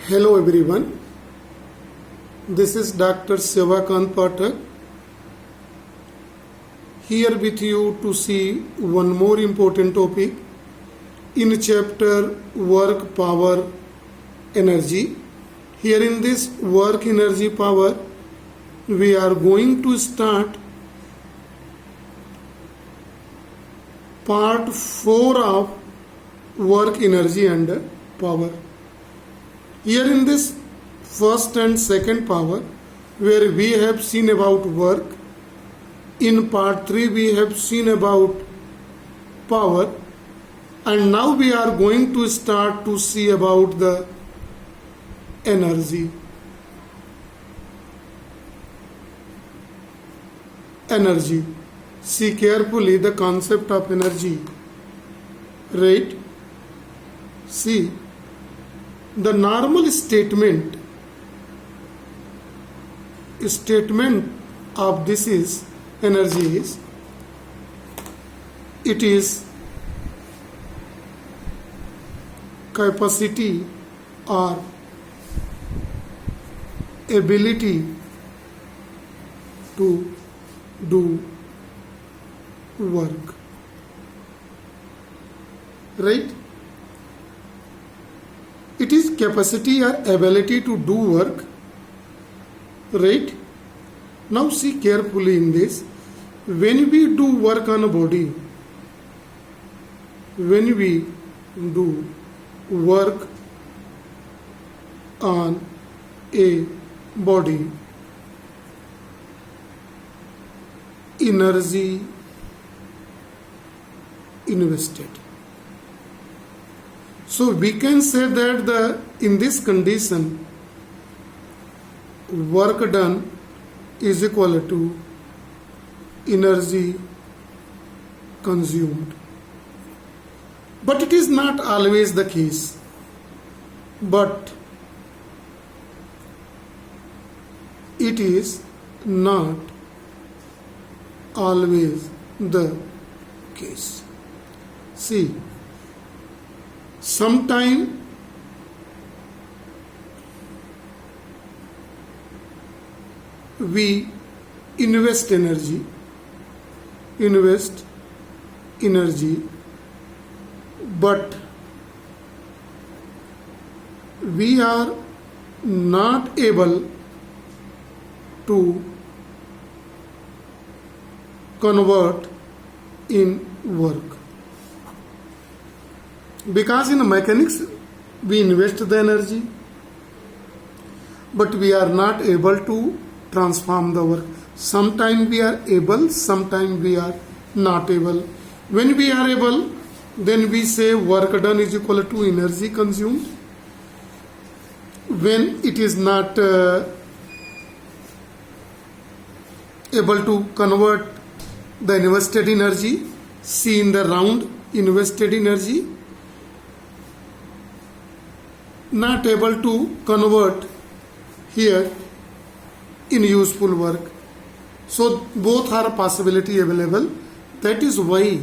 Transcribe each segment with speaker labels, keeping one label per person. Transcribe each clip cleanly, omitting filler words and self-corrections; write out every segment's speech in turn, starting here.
Speaker 1: Hello everyone, this is Dr. Sevakant Pathak here with you to see one more important topic in chapter Work Power Energy. Here in this Work Energy Power we are going to start part 4 of Work Energy and Power. Here in this first and second power, where we have seen about work, in part 3 we have seen about power, and now we are going to start to see about the energy. Energy. See carefully the concept of energy. Right? See. The normal statement of this is energy is it is capacity or ability to do work. Right? It is capacity or ability to do work, right? Now see carefully in this. When we do work on a body, when we do work on a body, energy invested. So we can say that in this condition, work done is equal to energy consumed. But it is not always the case. But it is not always the case. See, sometime we invest energy, but we are not able to convert in work. Because in mechanics we invest the energy, but we are not able to transform the work. Sometimes we are able, sometimes we are not able. When we are able, then we say work done is equal to energy consumed. When it is not able to convert the invested energy, see in the round invested energy, not able to convert here in useful work. So both are possibility available. That is why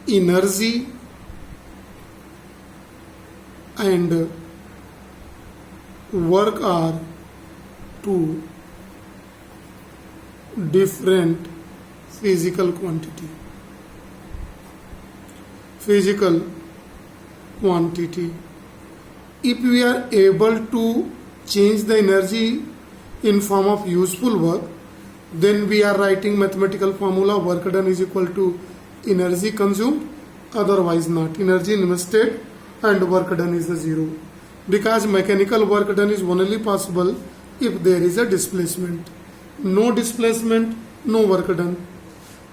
Speaker 1: energy and work are two different physical quantity. If we are able to change the energy in form of useful work, then we are writing mathematical formula work done is equal to energy consumed, otherwise not. Energy invested and work done is the zero. Because mechanical work done is only possible if there is a displacement. No displacement, no work done.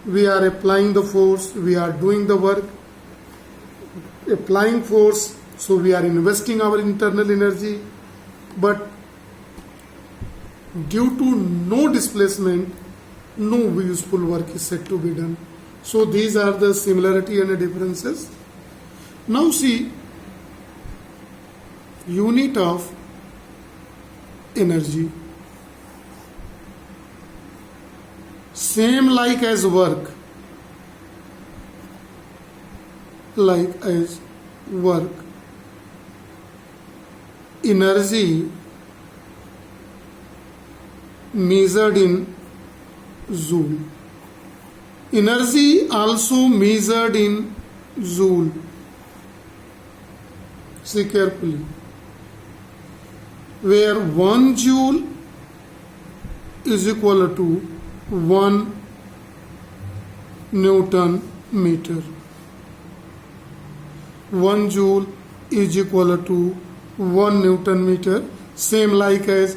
Speaker 1: We are applying the force, we are doing the work, applying force, so we are investing our internal energy, but due to no displacement, no useful work is said to be done. So these are the similarity and the differences. Now see, unit of energy. Same like as work. energy measured in joule. Energy also measured in joule. See carefully. Where 1 joule is equal to 1 Newton meter. 1 joule is equal to 1 Newton meter. Same like as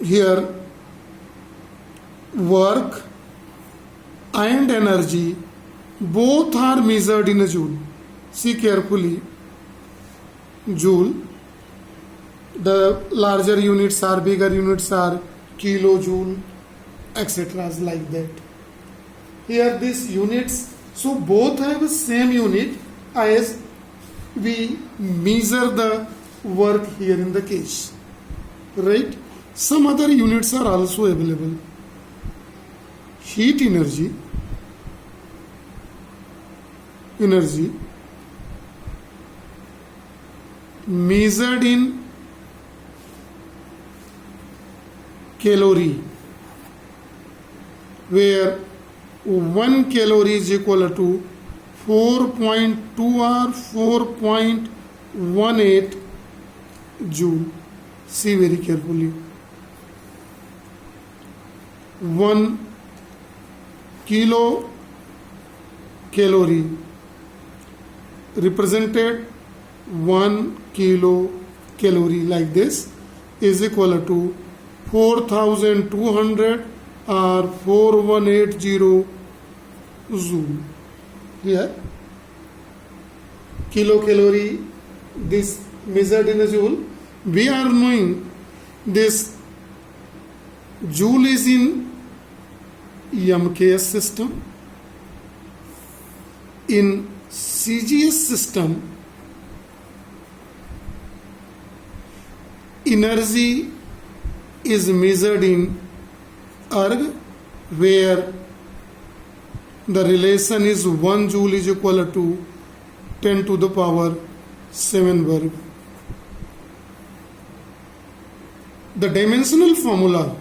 Speaker 1: here, work and energy both are measured in a joule. See carefully. Joule, the larger units are, bigger units are kilojoule, etc. like that. Here these units, so both have the same unit as we measure the work here in the case, right? Some other units are also available. Heat energy measured in calorie, where 1 calorie is equal to 4.2 or 4.18 joule. See very carefully. 1 kilo calorie represented 1 kilo calorie like this is equal to 4200 or 4180 joule. Here kilocalorie, this measured in a joule. We are knowing this joule is in MKS system. In CGS system, energy is measured in erg, where the relation is 1 joule is equal to 10 to the power 7 worg. The dimensional formula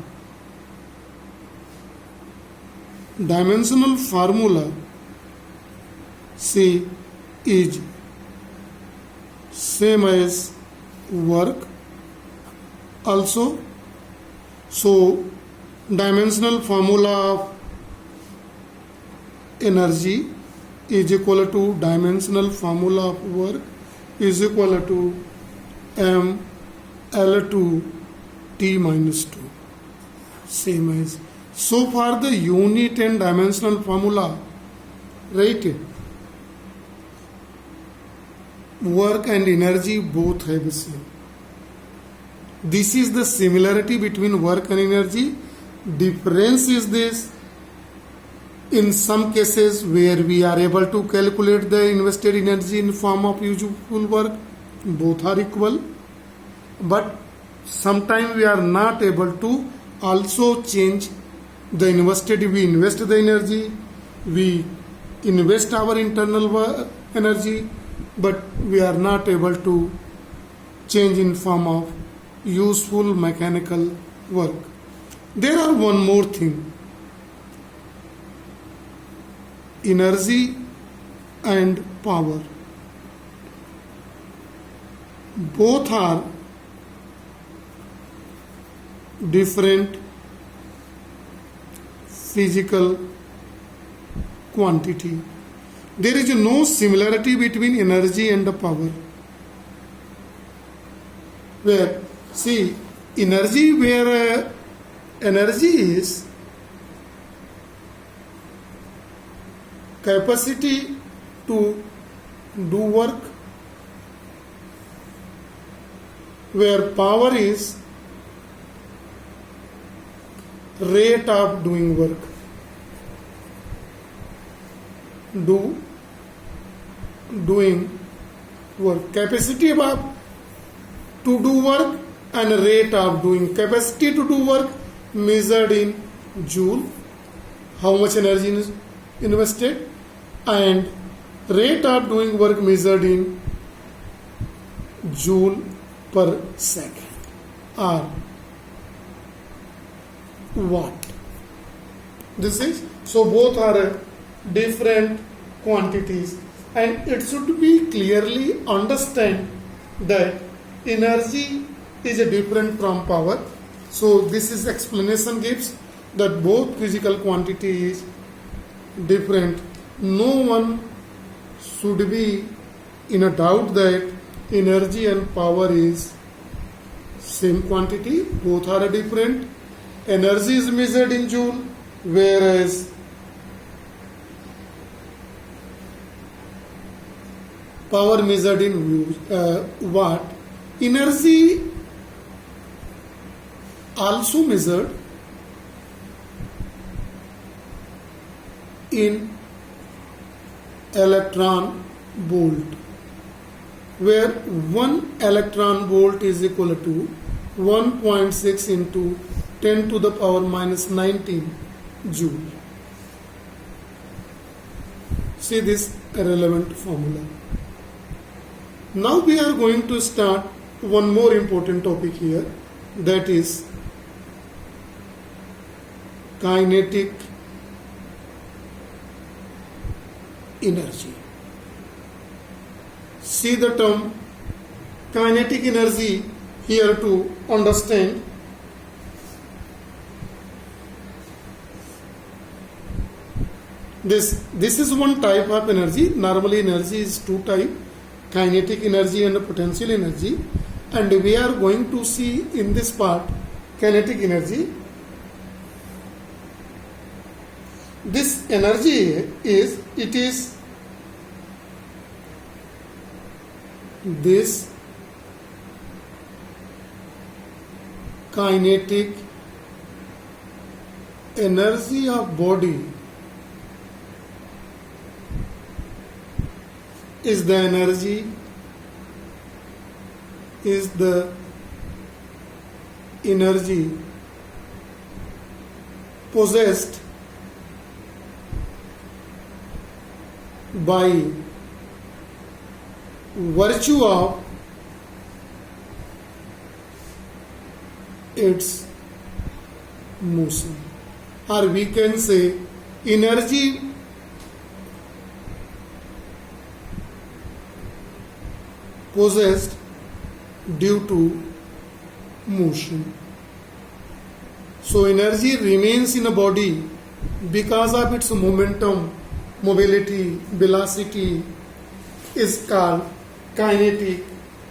Speaker 1: C is same as work also. So dimensional formula of energy is equal to dimensional formula of work is equal to m L2 T minus 2. Same as. So far the unit and dimensional formula, right? Work and energy both have the same. This is the similarity between work and energy. Difference is this: in some cases where we are able to calculate the invested energy in form of useful work, both are equal. But sometimes we are not able to also change the invested. We invest the energy, we invest our internal energy, but we are not able to change in form of useful mechanical work. There are one more thing. Energy and power both are different physical quantity. There is no similarity between energy and the power. Where, see, energy, where energy is capacity to do work, where power is rate of doing work. Doing work. Capacity of to do work and rate of doing. Capacity to do work measured in joule, how much energy is invested, and rate of doing work measured in joule per second or watt. This is, so both are different quantities, and it should be clearly understand that energy is a different from power. So this is explanation gives that both physical quantity is different. No one should be in a doubt that energy and power is same quantity. Both are different. Energy is measured in joule, whereas power measured in watt. Energy also measured in electron volt, where 1 electron volt is equal to 1.6 into 10 to the power minus 19 joule. See this relevant formula. Now we are going to start one more important topic here, that is kinetic energy. See the term kinetic energy here to understand. This is one type of energy. Normally energy is two types, kinetic energy and potential energy, and we are going to see in this part kinetic energy. This energy is this kinetic energy of body is the energy possessed by virtue of its motion, or we can say energy possessed due to motion. So energy remains in a body because of its momentum, mobility, velocity is called kinetic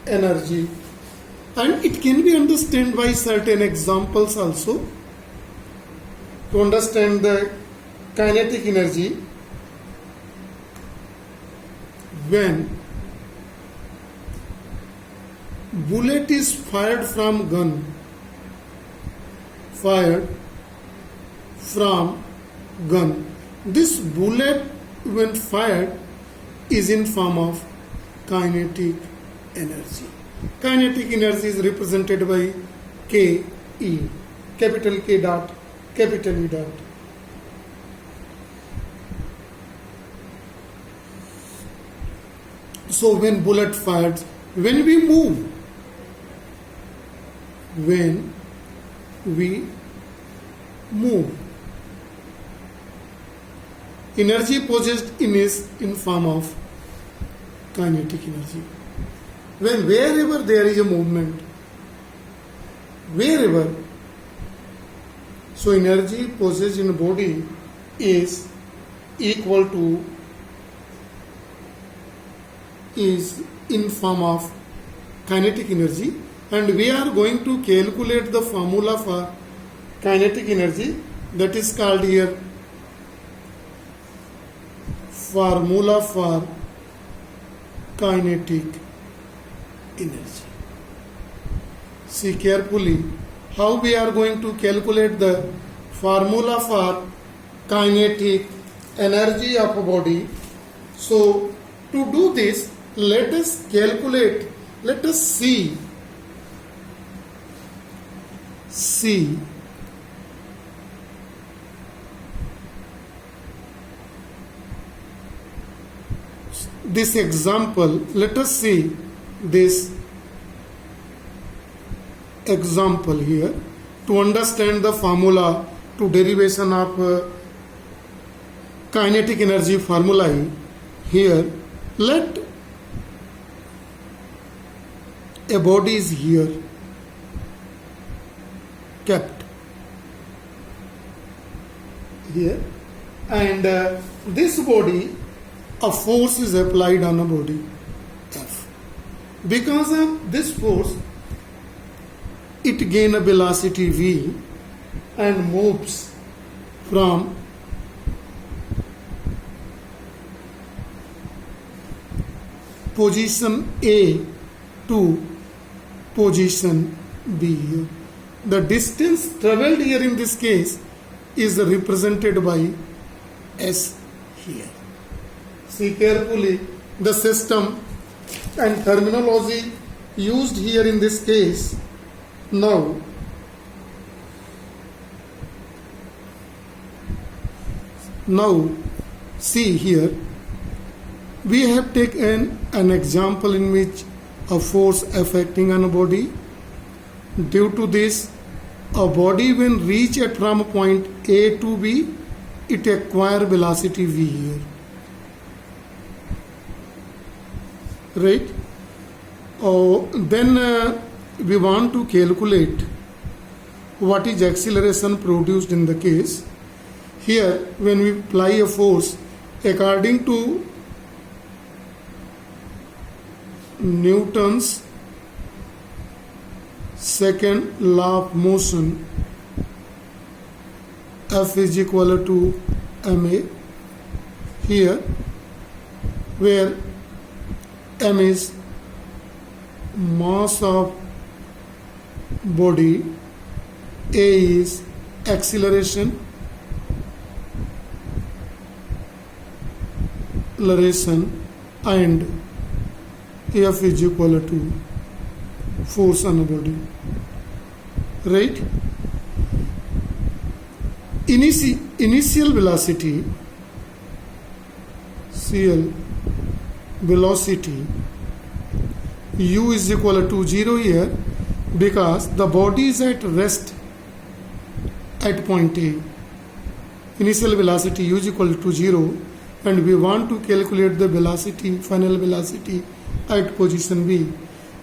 Speaker 1: energy, and it can be understood by certain examples also. To understand the kinetic energy, when bullet is fired from gun, this bullet when fired is in form of kinetic energy. Kinetic energy is represented by Ke, capital K dot, capital E dot. So when bullet fired, when we move, energy possessed in form of kinetic energy. Wherever there is a movement, so energy possessed in a body is equal to, is in form of kinetic energy, and we are going to calculate the formula for kinetic energy, that is called here formula for kinetic energy. See carefully how we are going to calculate the formula for kinetic energy of a body. So to do this, let us calculate, let us see this example. Let us see this example here to understand the formula to derivation of kinetic energy formulae. Here, let a body is here kept here, and this body, a force is applied on a body F. Because of this force, it gain a velocity V and moves from position A to position B. The distance traveled here in this case is represented by S here. See carefully the system and terminology used here in this case. Now, see here, we have taken an example in which a force affecting on a body. Due to this, a body when reach at from point A to B, it acquire velocity V here. Right? Then we want to calculate what is acceleration produced in the case. Here, when we apply a force according to Newton's second law of motion, F is equal to ma. Here, where m is mass of body, a is acceleration, and F is equal to force on a body. Right? Initial velocity, CL velocity, U is equal to 0 here because the body is at rest at point A. Initial velocity U is equal to 0, and we want to calculate the velocity, final velocity at position B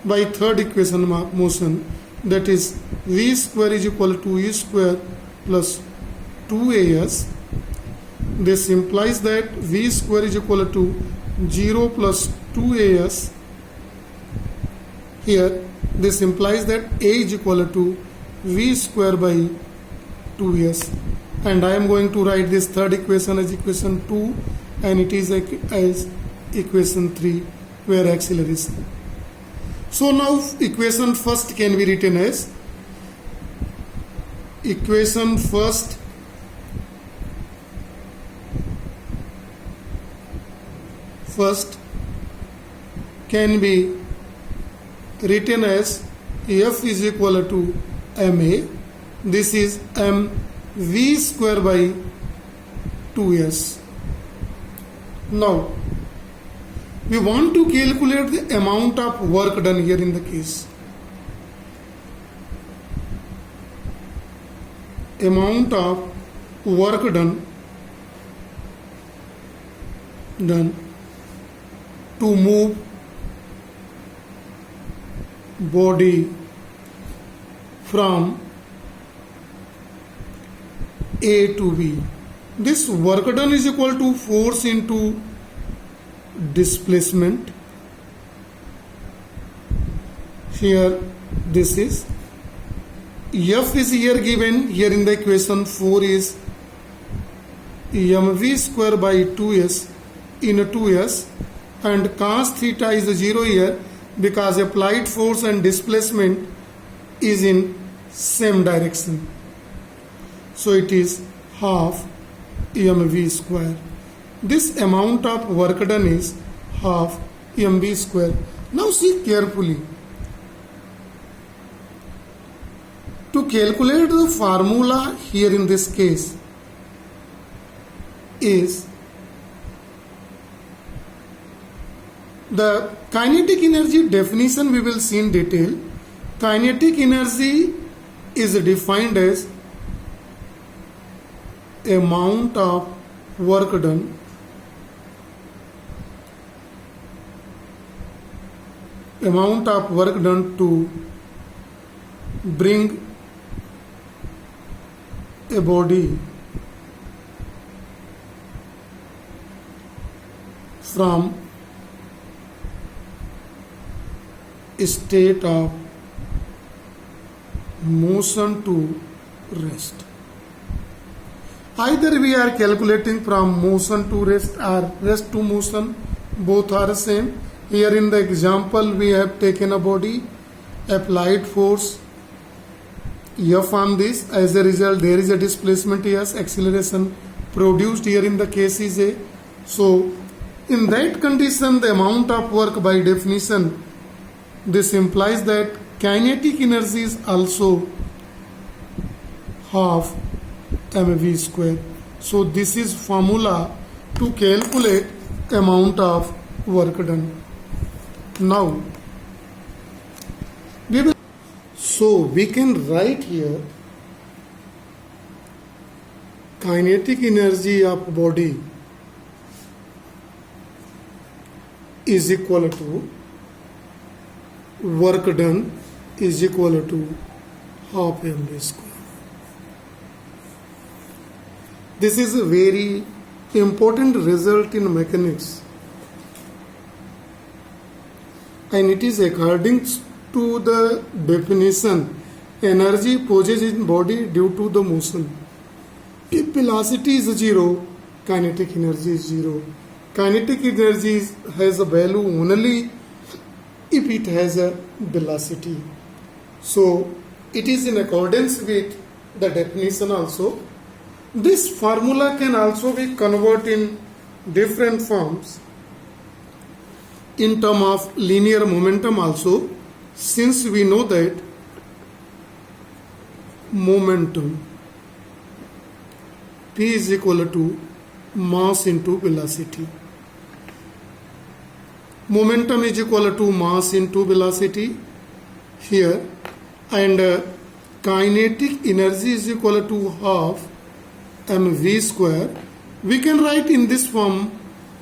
Speaker 1: by third equation of motion, that is V square is equal to E square plus 2AS. This implies that V square is equal to 0 plus 2AS. Here, this implies that A is equal to V square by 2S. And I am going to write this third equation as equation 2, and it is as equation 3, where acceleration. So now equation first can be written as equation first can be written as F is equal to ma. This is mv square by 2s. Now we want to calculate the amount of work done here in the case. Amount of work done to move body from A to B. This work done is equal to force into displacement. Here this is F is here given, here in the equation 4 is mv square by 2s in 2s, and cos theta is 0 here because applied force and displacement is in same direction. So it is half mv square. This amount of work done is half mv square. Now see carefully. To calculate the formula here in this case is the kinetic energy definition we will see in detail. Kinetic energy is defined as amount of work done to bring a body from a state of motion to rest. Either we are calculating from motion to rest or rest to motion, both are same. Here in the example we have taken a body, applied force F on this, as a result there is a displacement S, acceleration produced here in the case is A. So in that condition the amount of work, by definition this implies that kinetic energy is also half mv square. So this is formula to calculate amount of work done. Now we can write here kinetic energy of body is equal to work done is equal to half mv square. This is a very important result in mechanics, and it is according to the definition energy possessed in body due to the motion. If velocity is 0, kinetic energy is 0. Kinetic energy has a value only if it has a velocity. So it is in accordance with the definition also. This formula can also be converted in different forms in terms of linear momentum also, since we know that momentum P is equal to mass into velocity. Momentum is equal to mass into velocity here, and kinetic energy is equal to half mv square. We can write in this form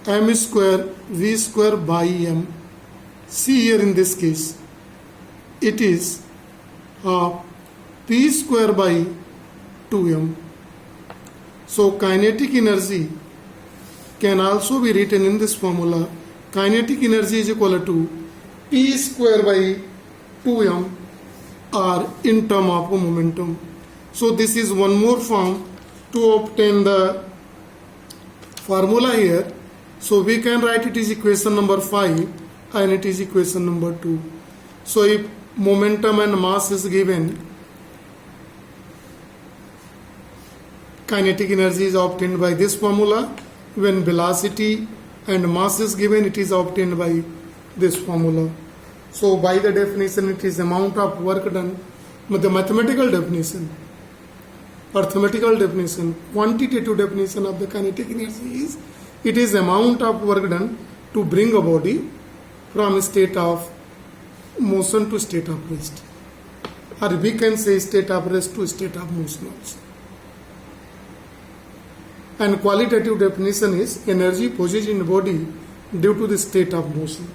Speaker 1: m square v square by m. See here in this case it is half p square by 2m. So kinetic energy can also be written in this formula. Kinetic energy is equal to p square by 2m, or in term of momentum. So this is one more form to obtain the formula here. So we can write it is equation number 5 and it is equation number 2. So if momentum and mass is given, kinetic energy is obtained by this formula. When velocity and mass is given, it is obtained by this formula. So by the definition, it is amount of work done. The mathematical definition, arithmetical definition, quantitative definition of the kinetic energy is it is amount of work done to bring a body from a state of motion to state of rest, or we can say state of rest to state of motion also. And qualitative definition is energy possessed in body due to the state of motion.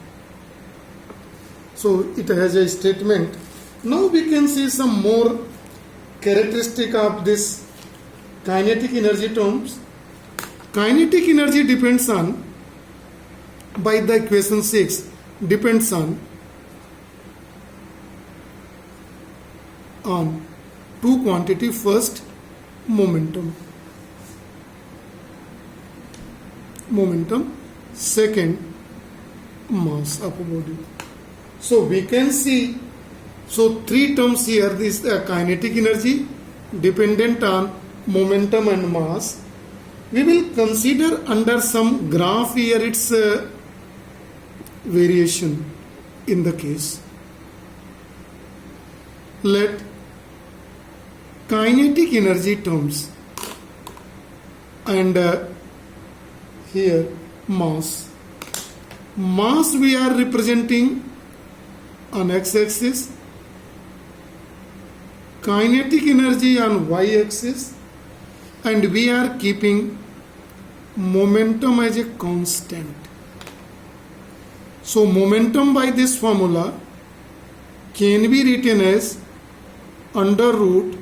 Speaker 1: So it has a statement. Now we can see some more characteristic of this kinetic energy terms. Kinetic energy depends on, by the equation 6, depends on two quantity. First, momentum. Second, mass of a body. So we can see, so three terms here. This kinetic energy dependent on momentum and mass. We will consider under some graph here its variation in the case. Let kinetic energy terms and here mass. Mass we are representing on x-axis kinetic energy on y-axis, and we are keeping momentum as a constant. So momentum by this formula can be written as under root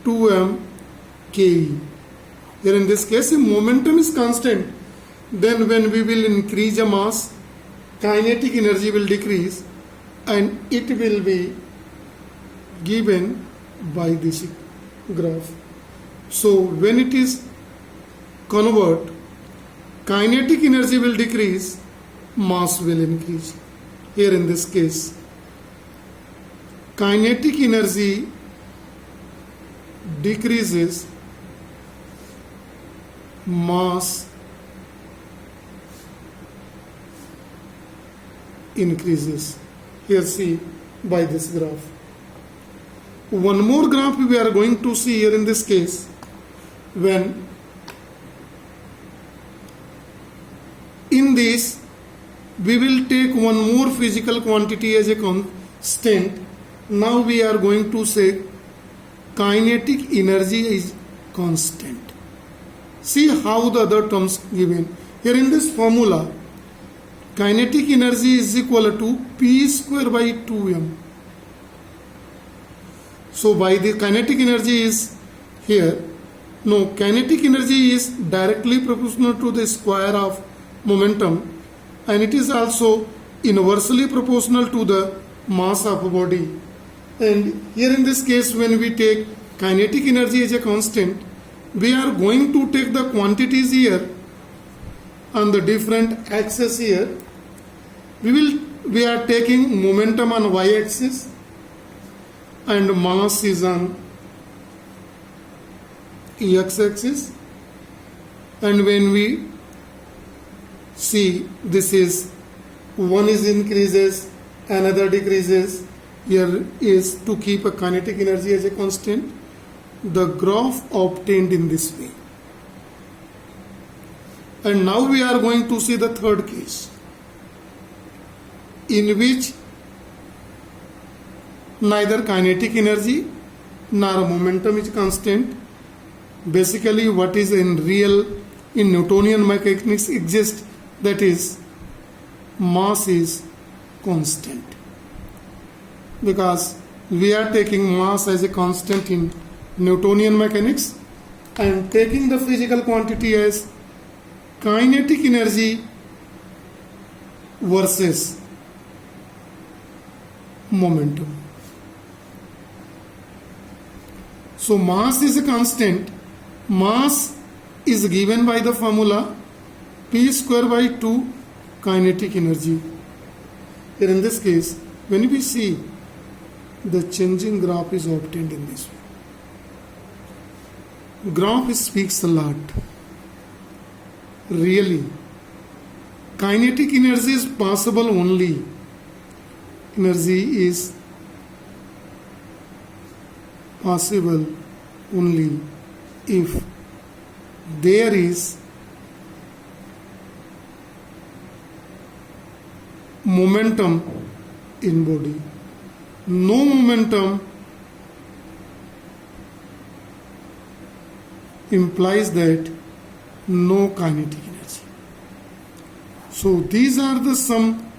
Speaker 1: 2m ke. Here in this case, if momentum is constant, then when we will increase the mass, kinetic energy will decrease, and it will be given by this graph. So when it is convert, kinetic energy will decrease, mass will increase. Here in this case, kinetic energy decreases, mass increases. Here see by this graph. One more graph we are going to see here in this case, when in this we will take one more physical quantity as a constant. Now we are going to say kinetic energy is constant. See how the other terms given. Here in this formula, kinetic energy is equal to P square by 2m. So by the kinetic energy is here, no, kinetic energy is directly proportional to the square of momentum, and it is also inversely proportional to the mass of a body. And here in this case, when we take kinetic energy as a constant, we are going to take the quantities here on the different axes here. We are taking momentum on y-axis and mass is on x-axis, and when we see this is one is increases, another decreases. Here is to keep a kinetic energy as a constant. The graph obtained in this way. And now we are going to see the third case, in which neither kinetic energy nor momentum is constant. Basically what is in Newtonian mechanics exists, that is mass is constant, because we are taking mass as a constant in Newtonian mechanics and taking the physical quantity as kinetic energy versus momentum. So mass is a constant. Mass is given by the formula P square by 2 kinetic energy. Here in this case, when we see the changing graph is obtained in this way. Graph speaks a lot. Really, kinetic energy is possible only. Energy is possible only if there is momentum in body. No momentum implies that no kinetic energy. So these are the some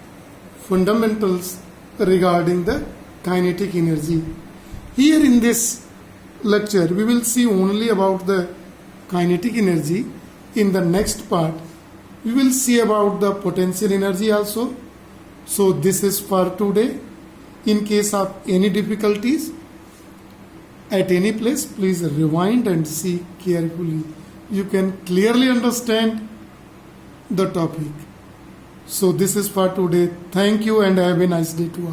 Speaker 1: fundamentals regarding the kinetic energy. Here in this lecture we will see only about the kinetic energy. In the next part we will see about the potential energy also. So this is for today. In case of any difficulties at any place, please rewind and see carefully. You can clearly understand the topic. So this is for today. Thank you and have a nice day to all.